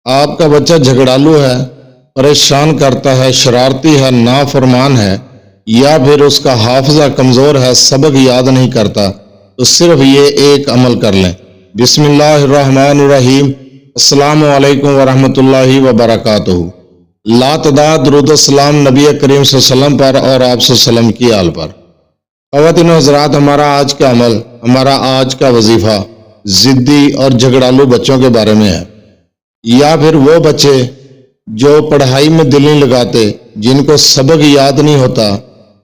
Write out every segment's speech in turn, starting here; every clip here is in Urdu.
آپ کا بچہ جھگڑالو ہے، پریشان کرتا ہے، شرارتی ہے، نافرمان ہے، یا پھر اس کا حافظہ کمزور ہے، سبق یاد نہیں کرتا، تو صرف یہ ایک عمل کر لیں۔ بسم اللہ الرحمن الرحیم۔ السلام علیکم ورحمۃ اللہ وبرکاتہ۔ لا تعداد درود السلام نبی کریم صلی اللہ علیہ وسلم پر اور آپ صلی اللہ علیہ وسلم کی آل پر۔ خواتین و حضرات، ہمارا آج کا عمل، ہمارا آج کا وظیفہ ضدی اور جھگڑالو بچوں کے بارے میں ہے، یا پھر وہ بچے جو پڑھائی میں دل نہیں لگاتے، جن کو سبق یاد نہیں ہوتا،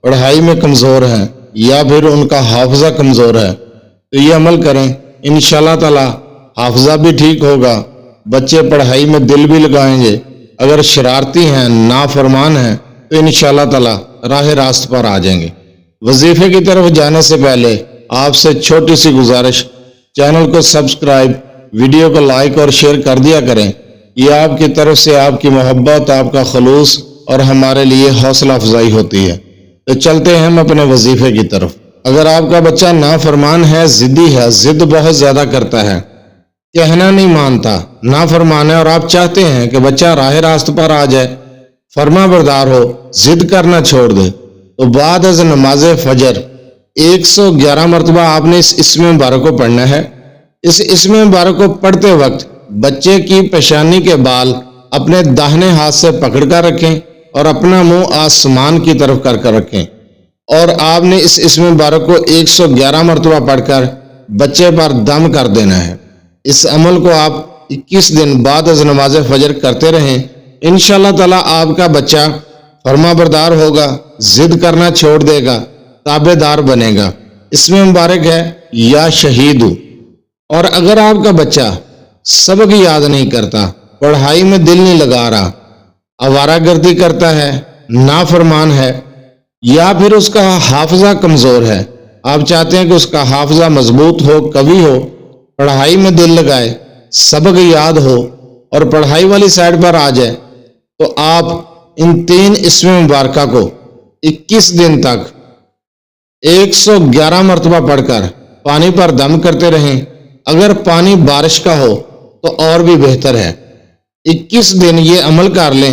پڑھائی میں کمزور ہیں، یا پھر ان کا حافظہ کمزور ہے، تو یہ عمل کریں، انشاءاللہ تعالی حافظہ بھی ٹھیک ہوگا، بچے پڑھائی میں دل بھی لگائیں گے۔ اگر شرارتی ہیں، نافرمان ہیں، تو انشاءاللہ تعالی راہ راست پر آ جائیں گے۔ وظیفے کی طرف جانے سے پہلے آپ سے چھوٹی سی گزارش، چینل کو سبسکرائب، ویڈیو کو لائک اور شیئر کر دیا کریں۔ یہ آپ کی طرف سے آپ کی محبت، آپ کا خلوص اور ہمارے لیے حوصلہ افزائی ہوتی ہے۔ تو چلتے ہیں ہم اپنے وظیفے کی طرف۔ اگر آپ کا بچہ نافرمان ہے، ضدی ہے، ضد بہت زیادہ کرتا ہے، کہنا نہیں مانتا، نافرمان ہے، اور آپ چاہتے ہیں کہ بچہ راہ راست پر آ جائے، فرما بردار ہو، ضد کرنا چھوڑ دے، تو بعد از نماز فجر 111 مرتبہ آپ نے اس اسم مبارک کو پڑھنا ہے۔ اس اسم مبارک کو پڑھتے وقت بچے کی پیشانی کے بال اپنے داہنے ہاتھ سے پکڑ کر رکھیں اور اپنا منہ آسمان کی طرف کر رکھیں، اور آپ نے اس اسم مبارک کو 111 مرتبہ پڑھ کر بچے پر دم کر دینا ہے۔ اس عمل کو آپ 21 دن بعد از نماز فجر کرتے رہیں، انشاءاللہ تعالی آپ کا بچہ فرما بردار ہوگا، ضد کرنا چھوڑ دے گا، تابع دار بنے گا۔ اسم مبارک ہے یا شہید۔ اور اگر آپ کا بچہ سبق یاد نہیں کرتا، پڑھائی میں دل نہیں لگا رہا، آوارہ گردی کرتا ہے، نافرمان ہے، یا پھر اس کا حافظہ کمزور ہے، آپ چاہتے ہیں کہ اس کا حافظہ مضبوط ہو، قوی ہو، پڑھائی میں دل لگائے، سبق یاد ہو اور پڑھائی والی سائڈ پر آ جائے، تو آپ ان 3 اسم مبارکہ کو 21 دن تک 111 مرتبہ پڑھ کر پانی پر دم کرتے رہیں۔ اگر پانی بارش کا ہو تو اور بھی بہتر ہے۔ 21 دن یہ عمل کر لیں،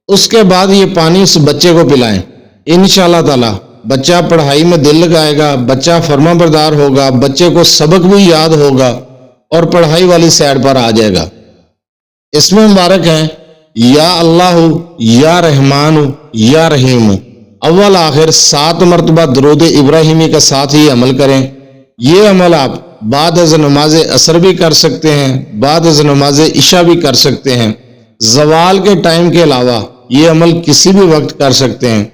اس کے بعد یہ پانی اس بچے کو پلائیں، انشاءاللہ تعالی بچہ پڑھائی میں دل لگائے گا، بچہ فرما بردار ہوگا، بچے کو سبق بھی یاد ہوگا اور پڑھائی والی سائڈ پر آ جائے گا۔ اس میں مبارک ہیں یا اللہ، یا رحمان، یا رحیم۔ اول آخر 7 مرتبہ درود ابراہیمی کا ساتھ ہی عمل کریں۔ یہ عمل آپ بعد از نماز عصر بھی کر سکتے ہیں، بعد از نماز عشاء بھی کر سکتے ہیں، زوال کے ٹائم کے علاوہ یہ عمل کسی بھی وقت کر سکتے ہیں۔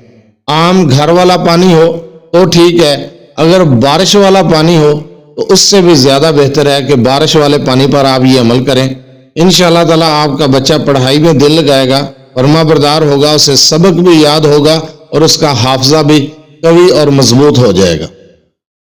عام گھر والا پانی ہو تو ٹھیک ہے، اگر بارش والا پانی ہو تو اس سے بھی زیادہ بہتر ہے کہ بارش والے پانی پر آپ یہ عمل کریں۔ انشاءاللہ تعالی آپ کا بچہ پڑھائی میں دل لگائے گا، فرما بردار ہوگا، اسے سبق بھی یاد ہوگا اور اس کا حافظہ بھی قوی اور مضبوط ہو جائے گا۔